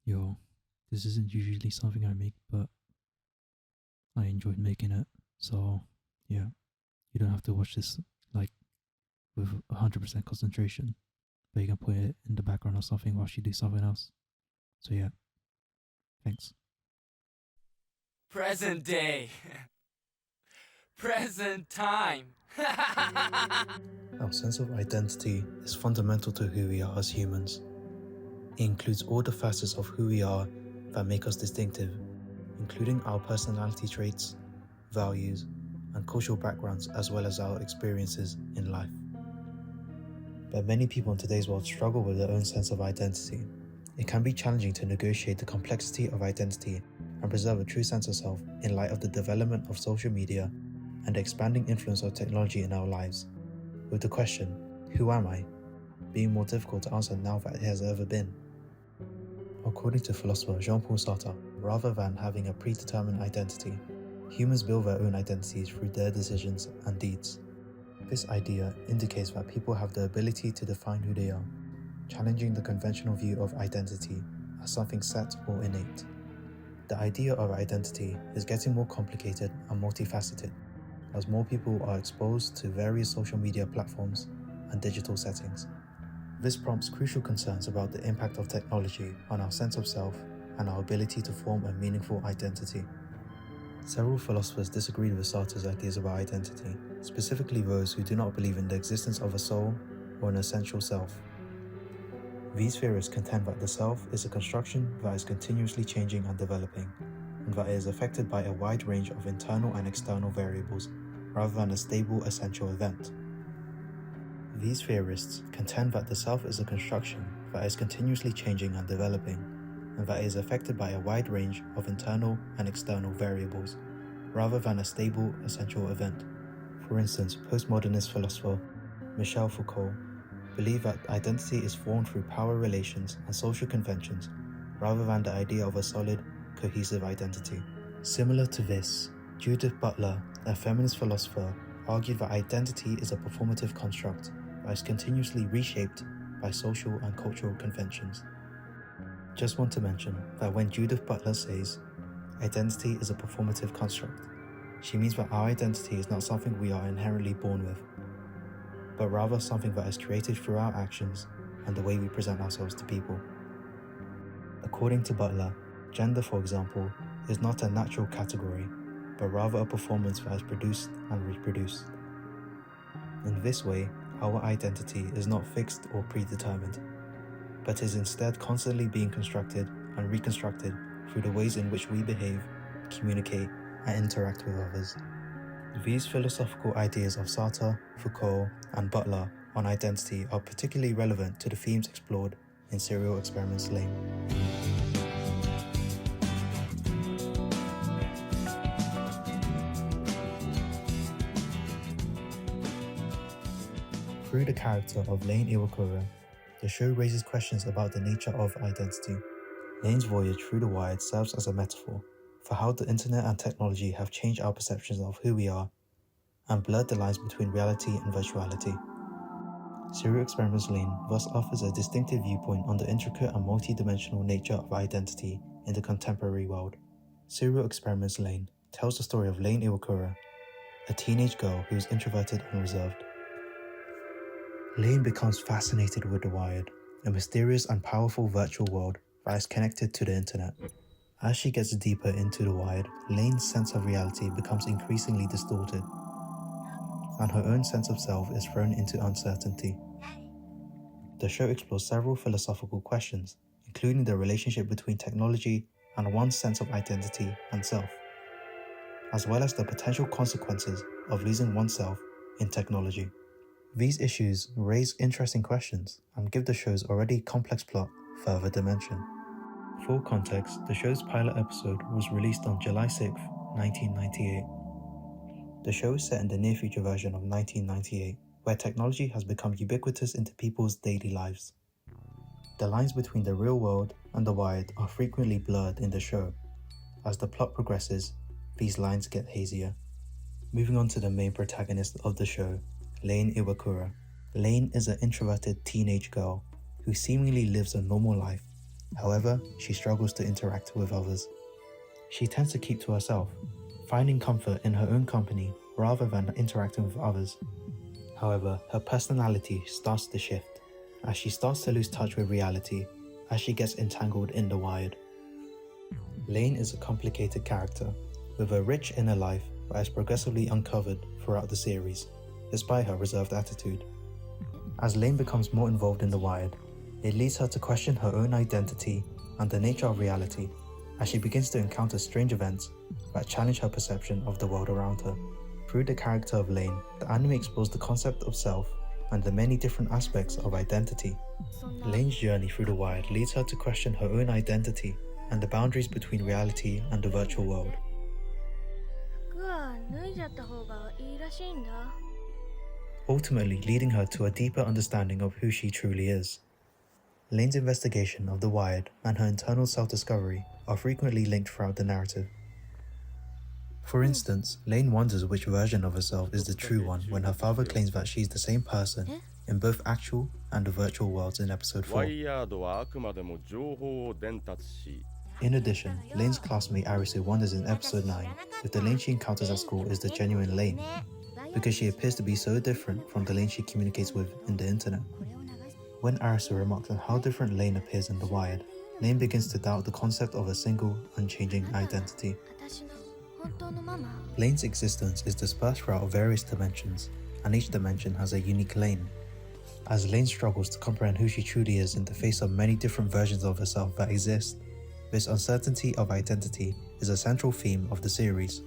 Yo, this isn't usually something I make, but I enjoyed making it. So, yeah, you don't have to watch this like with 100% concentration, but you can put it in the background or something whilst you do something else. So, yeah, thanks. Present day. Present time. Our sense of identity is fundamental to who we are as humans. It includes all the facets of who we are that make us distinctive, including our personality traits, values, and cultural backgrounds, as well as our experiences in life. But many people in today's world struggle with their own sense of identity. It can be challenging to negotiate the complexity of identity and preserve a true sense of self in light of the development of social media and the expanding influence of technology in our lives, with the question, who am I, being more difficult to answer now than it has ever been. According to philosopher Jean-Paul Sartre, rather than having a predetermined identity, humans build their own identities through their decisions and deeds. This idea indicates that people have the ability to define who they are, challenging the conventional view of identity as something set or innate. The idea of identity is getting more complicated and multifaceted as more people are exposed to various social media platforms and digital settings. This prompts crucial concerns about the impact of technology on our sense of self and our ability to form a meaningful identity. Several philosophers disagreed with Sartre's ideas about identity, specifically those who do not believe in the existence of a soul or an essential self. These theorists contend that the self is a construction that is continuously changing and developing, and that it is affected by a wide range of internal and external variables, rather than a stable essential event. These theorists contend that the self is a construction that is continuously changing and developing, and that it is affected by a wide range of internal and external variables, rather than a stable essential event. For instance, postmodernist philosopher Michel Foucault believed that identity is formed through power relations and social conventions, rather than the idea of a solid, cohesive identity. Similar to this, Judith Butler, a feminist philosopher, argued that identity is a performative construct that is continuously reshaped by social and cultural conventions. Just want to mention that when Judith Butler says, identity is a performative construct, she means that our identity is not something we are inherently born with, but rather something that is created through our actions and the way we present ourselves to people. According to Butler, gender, for example, is not a natural category, but rather a performance that is produced and reproduced. In this way, our identity is not fixed or predetermined, but is instead constantly being constructed and reconstructed through the ways in which we behave, communicate, and interact with others. These philosophical ideas of Sartre, Foucault, and Butler on identity are particularly relevant to the themes explored in Serial Experiments Lain. Through the character of Lain Iwakura, the show raises questions about the nature of identity. Lain's voyage through the wired serves as a metaphor for how the internet and technology have changed our perceptions of who we are and blurred the lines between reality and virtuality. Serial Experiments Lain thus offers a distinctive viewpoint on the intricate and multi-dimensional nature of identity in the contemporary world. Serial Experiments Lain tells the story of Lain Iwakura, a teenage girl who is introverted and reserved. Lain becomes fascinated with the Wired, a mysterious and powerful virtual world that is connected to the internet. As she gets deeper into the Wired, Lain's sense of reality becomes increasingly distorted, and her own sense of self is thrown into uncertainty. The show explores several philosophical questions, including the relationship between technology and one's sense of identity and self, as well as the potential consequences of losing oneself in technology. These issues raise interesting questions and give the show's already complex plot further dimension. For context, the show's pilot episode was released on July 6, 1998. The show is set in the near-future version of 1998, where technology has become ubiquitous into people's daily lives. The lines between the real world and the wired are frequently blurred in the show. As the plot progresses, these lines get hazier. Moving on to the main protagonist of the show, Lain Iwakura. Lain is an introverted teenage girl who seemingly lives a normal life However, she struggles to interact with others. She tends to keep to herself, finding comfort in her own company rather than interacting with others. However, her personality starts to shift as she starts to lose touch with reality as she gets entangled in the wired. Lain is a complicated character with a rich inner life that is progressively uncovered throughout the series, despite her reserved attitude. As Lain becomes more involved in the wired, it leads her to question her own identity and the nature of reality as she begins to encounter strange events that challenge her perception of the world around her. Through the character of Lain, the anime explores the concept of self and the many different aspects of identity. Lain's journey through the wired leads her to question her own identity and the boundaries between reality and the virtual world. Ultimately leading her to a deeper understanding of who she truly is. Lain's investigation of the wired and her internal self-discovery are frequently linked throughout the narrative. For instance, Lain wonders which version of herself is the true one when her father claims that she's the same person in both actual and the virtual worlds in episode 4. In addition, Lain's classmate Arisu wonders in episode 9 if the Lain she encounters at school is the genuine Lain, because she appears to be so different from the Lain she communicates with in the internet. When Arisu remarks on how different Lain appears in the wired, Lain begins to doubt the concept of a single, unchanging identity. Lain's existence is dispersed throughout various dimensions, and each dimension has a unique Lain. As Lain struggles to comprehend who she truly is in the face of many different versions of herself that exist, this uncertainty of identity is a central theme of the series.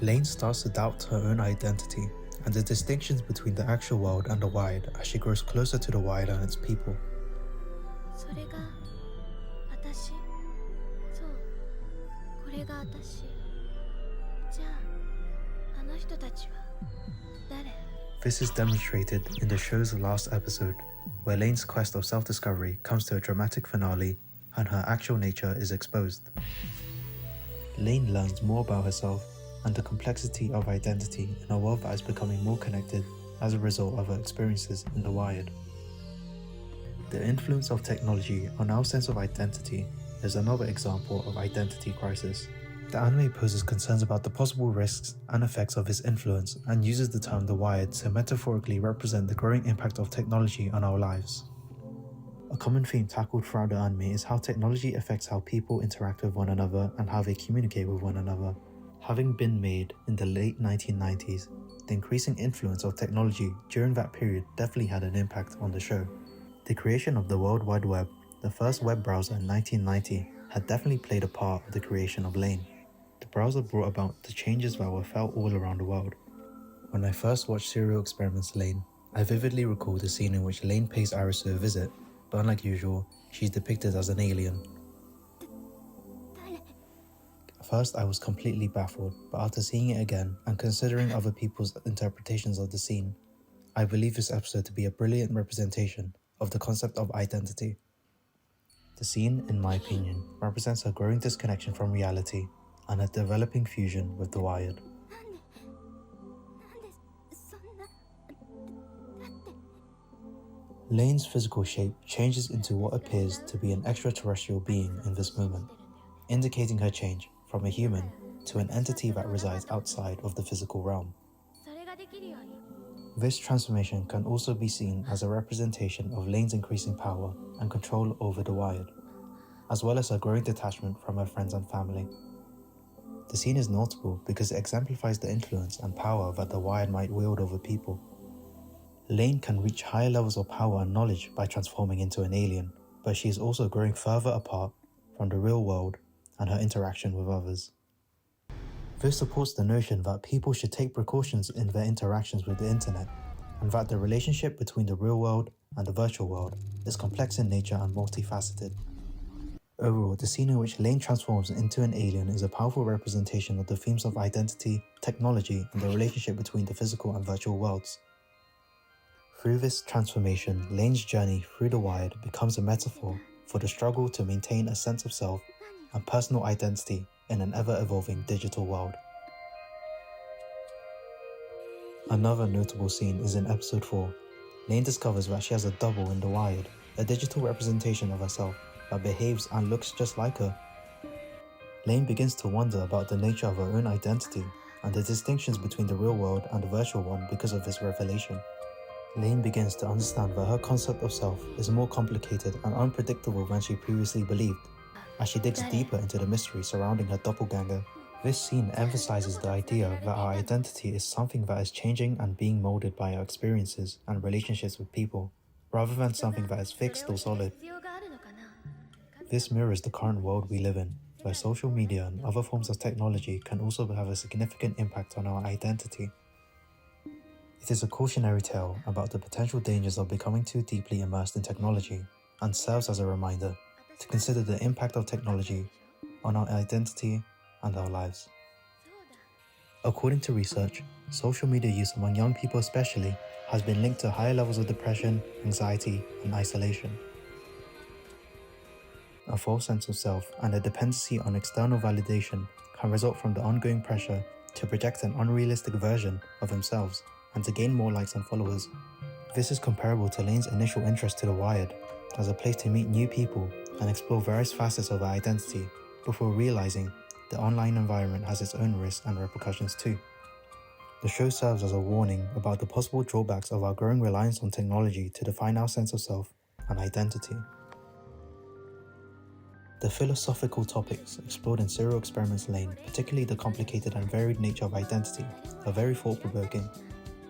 Lain starts to doubt her own identity and the distinctions between the actual world and the wired as she grows closer to the wired and its people. This is demonstrated in the show's last episode, where Lain's quest of self-discovery comes to a dramatic finale and her actual nature is exposed. Lain learns more about herself and the complexity of identity in a world that is becoming more connected as a result of her experiences in the wired. The influence of technology on our sense of identity is another example of identity crisis. The anime poses concerns about the possible risks and effects of this influence and uses the term the wired to metaphorically represent the growing impact of technology on our lives. A common theme tackled throughout the anime is how technology affects how people interact with one another and how they communicate with one another. Having been made in the late 1990s, the increasing influence of technology during that period definitely had an impact on the show. The creation of the World Wide Web, the first web browser in 1990, had definitely played a part of the creation of Lain. The browser brought about the changes that were felt all around the world. When I first watched Serial Experiments Lain, I vividly recall the scene in which Lain pays Arisu a visit, but unlike usual, she's depicted as an alien. At first I was completely baffled, but after seeing it again and considering other people's interpretations of the scene, I believe this episode to be a brilliant representation of the concept of identity. The scene, in my opinion, represents her growing disconnection from reality and her developing fusion with the wired. Lain's physical shape changes into what appears to be an extraterrestrial being in this moment, indicating her change from a human to an entity that resides outside of the physical realm. This transformation can also be seen as a representation of Lain's increasing power and control over the wired, as well as her growing detachment from her friends and family. The scene is notable because it exemplifies the influence and power that the wired might wield over people. Lain can reach higher levels of power and knowledge by transforming into an alien, but she is also growing further apart from the real world and her interaction with others. This supports the notion that people should take precautions in their interactions with the internet, and that the relationship between the real world and the virtual world is complex in nature and multifaceted. Overall, the scene in which Lain transforms into an alien is a powerful representation of the themes of identity, technology, and the relationship between the physical and virtual worlds. Through this transformation, Lain's journey through the wired becomes a metaphor for the struggle to maintain a sense of self and personal identity in an ever-evolving digital world. Another notable scene is in episode 4. Lain discovers that she has a double in the wired, a digital representation of herself that behaves and looks just like her. Lain begins to wonder about the nature of her own identity and the distinctions between the real world and the virtual one because of this revelation. Lain begins to understand that her concept of self is more complicated and unpredictable than she previously believed, as she digs deeper into the mystery surrounding her doppelganger. This scene emphasizes the idea that our identity is something that is changing and being molded by our experiences and relationships with people, rather than something that is fixed or solid. This mirrors the current world we live in, where social media and other forms of technology can also have a significant impact on our identity. It is a cautionary tale about the potential dangers of becoming too deeply immersed in technology, and serves as a reminder to consider the impact of technology on our identity and our lives. According to research, social media use among young people especially has been linked to higher levels of depression, anxiety, and isolation. A false sense of self and a dependency on external validation can result from the ongoing pressure to project an unrealistic version of themselves and to gain more likes and followers. This is comparable to Lain's initial interest to The Wired as a place to meet new people and explore various facets of her identity before realizing the online environment has its own risks and repercussions too. The show serves as a warning about the possible drawbacks of our growing reliance on technology to define our sense of self and identity. The philosophical topics explored in Serial Experiments Lain, particularly the complicated and varied nature of identity, are very thought-provoking.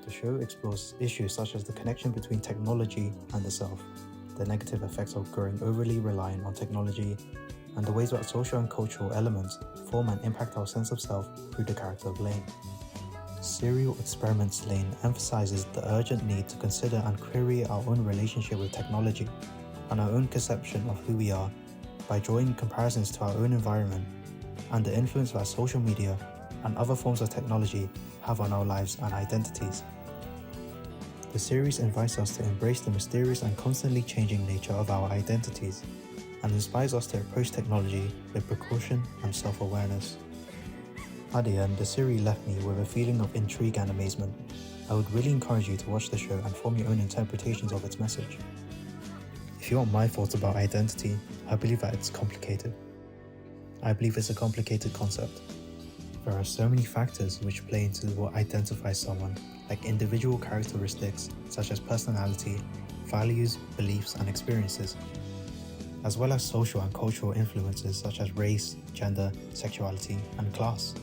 The show explores issues such as the connection between technology and the self, the negative effects of growing overly reliant on technology, and the ways that social and cultural elements form and impact our sense of self through the character of Lain. Serial Experiments Lain emphasizes the urgent need to consider and query our own relationship with technology and our own conception of who we are by drawing comparisons to our own environment and the influence that social media and other forms of technology have on our lives and identities. The series invites us to embrace the mysterious and constantly changing nature of our identities and inspires us to approach technology with precaution and self-awareness. At the end, the series left me with a feeling of intrigue and amazement. I would really encourage you to watch the show and form your own interpretations of its message. If you want my thoughts about identity, I believe that it's complicated. I believe it's a complicated concept. There are so many factors which play into what identifies someone, like individual characteristics such as personality, values, beliefs, and experiences, as well as social and cultural influences such as race, gender, sexuality, and class.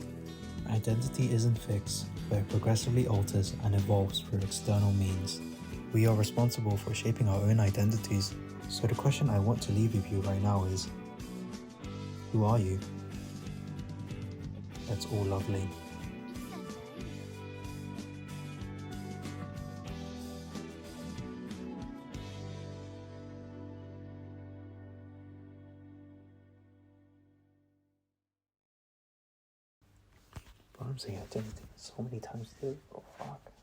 Identity isn't fixed, but it progressively alters and evolves through external means. We are responsible for shaping our own identities, so the question I want to leave with you right now is, who are you? Let's all love Lain. But I'm saying identity so many times today. Oh fuck.